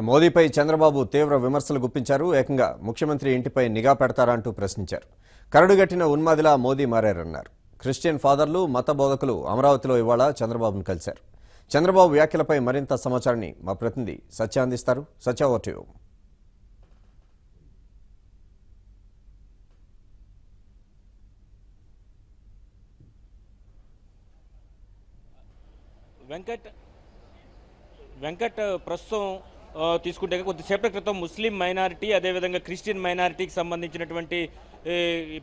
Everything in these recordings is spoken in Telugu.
మోదీపై చంద్రబాబు తీవ్ర విమర్శలు గుప్పించారు. ఏకంగా ముఖ్యమంత్రి ఇంటిపై నిఘా పెడతారా అంటూ ప్రశ్నించారు. కరడుగట్టిన ఉన్మాదిలా మోదీ మారారన్నారు. క్రిస్టియన్ ఫాదర్లు, మత బోధకులు అమరావతిలో ఇవాళ చంద్రబాబును కలిశారు. చంద్రబాబు వ్యాఖ్యలపై మరింత సమాచారాన్ని మా ప్రతినిధి సత్య అందిస్తారు. సత్య, ఓవర్ టు యు. వెంకట్ ప్రస్తుతం తీసుకుంటే కొద్దిసేపటి క్రితం ముస్లిం మైనారిటీ అదేవిధంగా క్రిస్టియన్ మైనారిటీకి సంబంధించినటువంటి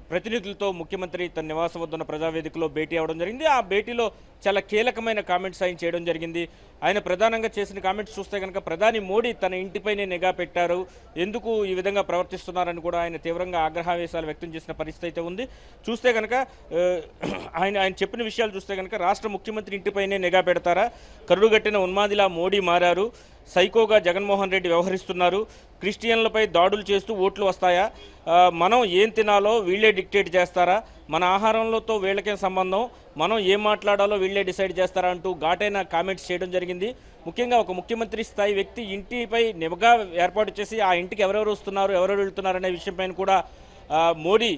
ప్రతినిధులతో ముఖ్యమంత్రి తన నివాసం వద్ద ఉన్న ప్రజావేదికలో భేటీ అవ్వడం జరిగింది. ఆ భేటీలో చాలా కీలకమైన కామెంట్స్ ఆయన చేయడం జరిగింది. ఆయన ప్రధానంగా చేసిన కామెంట్స్ చూస్తే కనుక ప్రధాని మోడీ తన ఇంటిపైనే నిఘా పెట్టారు, ఎందుకు ఈ విధంగా ప్రవర్తిస్తున్నారని కూడా ఆయన తీవ్రంగా ఆగ్రహావేశాలు వ్యక్తం చేసిన పరిస్థితి అయితే ఉంది. చూస్తే కనుక ఆయన చెప్పిన విషయాలు చూస్తే కనుక రాష్ట్ర ముఖ్యమంత్రి ఇంటిపైనే నిఘా పెడతారా, కరుడుగట్టిన ఉన్మాదిలా మోడీ మారారు, సైకోగా జగన్మోహన్ రెడ్డి వ్యవహరిస్తున్నారు, క్రిస్టియన్లపై దాడులు చేస్తూ ఓట్లు వస్తాయా, మనం ఏం తినాలో వీళ్ళే డిక్టేట్ చేస్తారా, మన ఆహారంలోతో వీళ్ళకేం సంబంధం, మనం ఏం మాట్లాడాలో వీళ్ళే డిసైడ్ చేస్తారా అంటూ ఘాటైన కామెంట్స్ చేయడం జరిగింది. ముఖ్యంగా ఒక ముఖ్యమంత్రి స్థాయి వ్యక్తి ఇంటిపై నిఘా ఏర్పాటు చేసి ఆ ఇంటికి ఎవరెవరు వస్తున్నారు, ఎవరెవరు వెళ్తున్నారు అనే విషయంపైన కూడా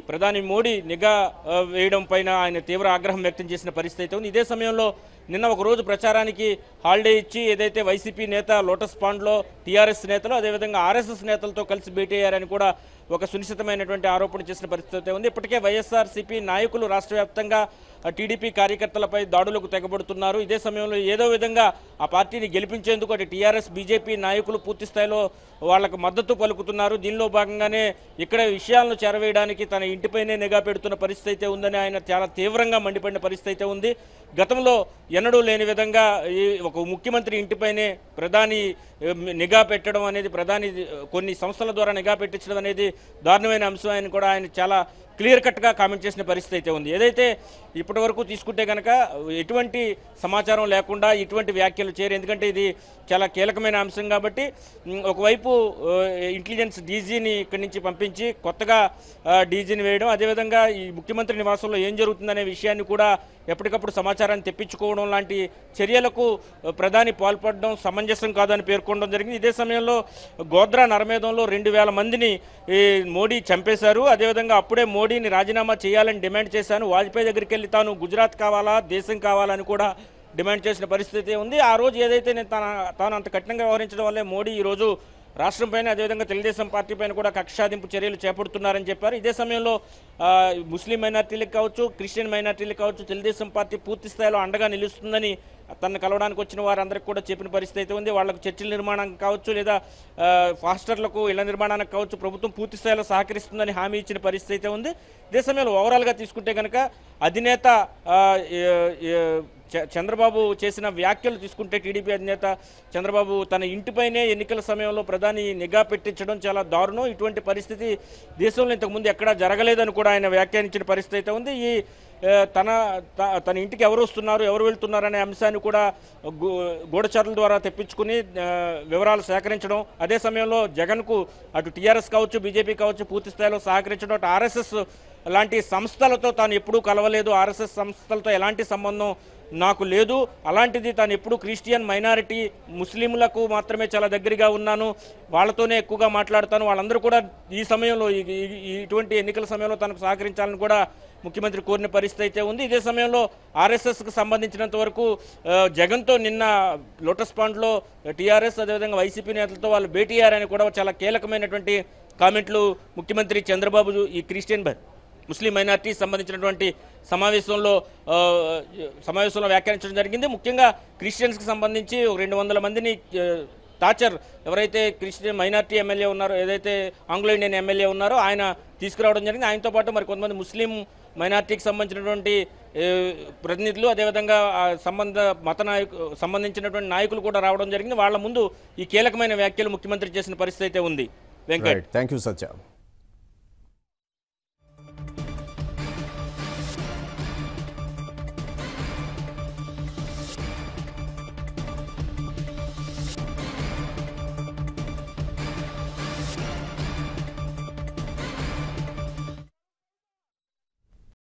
ప్రధాని మోడీ నిఘా వేయడం పైన ఆయన తీవ్ర ఆగ్రహం వ్యక్తం చేసిన పరిస్థితి ఉంది. ఇదే సమయంలో నిన్న ఒక రోజు ప్రచారానికి హాలిడే ఇచ్చి ఏదైతే వైసీపీ నేత లోటస్ పాండ్లో టీఆర్ఎస్ నేతలు అదేవిధంగా ఆర్ఎస్ఎస్ నేతలతో కలిసి భేటీ అయ్యారని కూడా ఒక సునిశ్చితమైనటువంటి ఆరోపణ చేసిన పరిస్థితి ఉంది. ఇప్పటికే వైఎస్ఆర్సీపీ నాయకులు రాష్ట్ర వ్యాప్తంగా టీడీపీ కార్యకర్తలపై దాడులకు తెగబడుతున్నారు. ఇదే సమయంలో ఏదో విధంగా ఆ పార్టీని గెలిపించేందుకు అటు టీఆర్ఎస్ బీజేపీ నాయకులు పూర్తి స్థాయిలో వాళ్లకు మద్దతు పలుకుతున్నారు. దీనిలో భాగంగానే ఇక్కడ విషయాలను చేరవేయడానికి తన ఇంటిపైనే నిఘా పెడుతున్న పరిస్థితి అయితే ఉందని ఆయన చాలా తీవ్రంగా మండిపడిన పరిస్థితి అయితే ఉంది. గతంలో ఎన్నడూ లేని విధంగా ఒక ముఖ్యమంత్రి ఇంటిపైనే ప్రధాని నిఘా పెట్టడం అనేది, ప్రధాని కొన్ని సంస్థల ద్వారా నిఘా పెట్టించడం అనేది దారుణమైన అంశం అని కూడా ఆయన చాలా క్లియర్ కట్గా కామెంట్ చేసిన పరిస్థితి అయితే ఉంది. ఏదైతే ఇప్పటి వరకు తీసుకుంటే కనుక ఎటువంటి సమాచారం లేకుండా ఇటువంటి వ్యాఖ్యలు చేయరు, ఎందుకంటే ఇది చాలా కీలకమైన అంశం కాబట్టి ఒకవైపు ఇంటెలిజెన్స్ డీజీని ఇక్కడి నుంచి పంపించి కొత్తగా డీజీని వేయడం, అదేవిధంగా ఈ ముఖ్యమంత్రి నివాసంలో ఏం జరుగుతుందనే విషయాన్ని కూడా ఎప్పటికప్పుడు సమాచారాన్ని తెప్పించుకోవడం లాంటి చర్యలకు ప్రధాని పాల్పడడం సమంజసం కాదని పేర్కొనడం జరిగింది. ఇదే సమయంలో గోద్రా నరమేధంలో 2000 మందిని మోడీ చంపేశారు. అదేవిధంగా అప్పుడే మోడీని రాజీనామా చేయాలని డిమాండ్ చేశాను, వాజ్పేయి దగ్గరికి వెళ్ళి తాను గుజరాత్ కావాలా, దేశం కావాలని కూడా డిమాండ్ చేసిన పరిస్థితి ఉంది. ఆ రోజు ఏదైతే నేను తాను అంత కఠినంగా వ్యవహరించడం వల్లే మోడీ ఈరోజు రాష్ట్రం పైన అదేవిధంగా తెలుగుదేశం పార్టీ పైన కూడా కక్షాదింపు చర్యలు చేపడుతున్నారని చెప్పారు. ఇదే సమయంలో ముస్లిం మైనార్టీలకు కావచ్చు, క్రిస్టియన్ మైనార్టీలకు కావచ్చు తెలుగుదేశం పార్టీ పూర్తి స్థాయిలో అండగా నిలుస్తుందని తనను కలవడానికి వచ్చిన వారందరికీ కూడా చెప్పిన పరిస్థితి అయితే ఉంది. వాళ్లకు చర్చిల నిర్మాణానికి కావచ్చు లేదా ఫాస్టర్లకు ఇళ్ల నిర్మాణానికి కావచ్చు ప్రభుత్వం పూర్తి స్థాయిలో సహకరిస్తుందని హామీ ఇచ్చిన పరిస్థితి అయితే ఉంది. ఇదే సమయంలో ఓవరాల్గా తీసుకుంటే కనుక అధినేత చంద్రబాబు చేసిన వ్యాఖ్యలు తీసుకుంటే టీడీపీ అధినేత చంద్రబాబు తన ఇంటిపైనే ఎన్నికల సమయంలో ప్రధాని నిఘా పెట్టించడం చాలా దారుణం, ఇటువంటి పరిస్థితి దేశంలో ఇంతకుముందు ఎక్కడా జరగలేదని కూడా ఆయన వ్యాఖ్యానించిన పరిస్థితి అయితే ఉంది. ఈ తన ఇంటికి ఎవరు వస్తున్నారు, ఎవరు వెళ్తున్నారు అనే అంశాన్ని కూడా గూఢచారుల ద్వారా తెప్పించుకుని వివరాలు సేకరించడం, అదే సమయంలో జగన్కు అటు టీఆర్ఎస్ కావచ్చు బీజేపీ కావచ్చు పూర్తి స్థాయిలో సహకరించడం, అటు ఆర్ఎస్ఎస్ లాంటి సంస్థలతో తాను ఎప్పుడూ కలవలేదు, ఆర్ఎస్ఎస్ సంస్థలతో ఎలాంటి సంబంధం నాకు లేదు, అలాంటిది తాను ఎప్పుడు క్రిస్టియన్ మైనారిటీ ముస్లింలకు మాత్రమే చాలా దగ్గరగా ఉన్నాను, వాళ్ళతోనే ఎక్కువగా మాట్లాడతాను, వాళ్ళందరూ కూడా ఈ సమయంలో ఇటువంటి ఎన్నికల సమయంలో తనకు సహకరించాలని కూడా ముఖ్యమంత్రి కోరిన పరిస్థితి అయితే ఉంది. ఇదే సమయంలో ఆర్ఎస్ఎస్కు సంబంధించినంత వరకు జగన్తో నిన్న లోటస్ పాండ్లో టీఆర్ఎస్ అదేవిధంగా వైసీపీ నేతలతో వాళ్ళు భేటీ అయ్యారని కూడా చాలా కీలకమైనటువంటి కామెంట్లు ముఖ్యమంత్రి చంద్రబాబు ఈ క్రిస్టియన్ ముస్లిం మైనార్టీకి సంబంధించినటువంటి సమావేశంలో వ్యాఖ్యానించడం జరిగింది. ముఖ్యంగా క్రిస్టియన్స్కి సంబంధించి 200 మందిని టార్చర్ ఎవరైతే క్రిస్టియన్ మైనార్టీ ఎమ్మెల్యే ఉన్నారో, ఏదైతే ఆంగ్లో ఇండియన్ ఎమ్మెల్యే ఉన్నారో ఆయన తీసుకురావడం జరిగింది. ఆయనతో పాటు మరి కొంతమంది ముస్లిం మైనార్టీకి సంబంధించినటువంటి ప్రతినిధులు అదేవిధంగా సంబంధించినటువంటి నాయకులు కూడా రావడం జరిగింది. వాళ్ళ ముందు ఈ కీలకమైన వ్యాఖ్యలు ముఖ్యమంత్రి చేసిన పరిస్థితి అయితే ఉంది. Venkat, thank you Satya.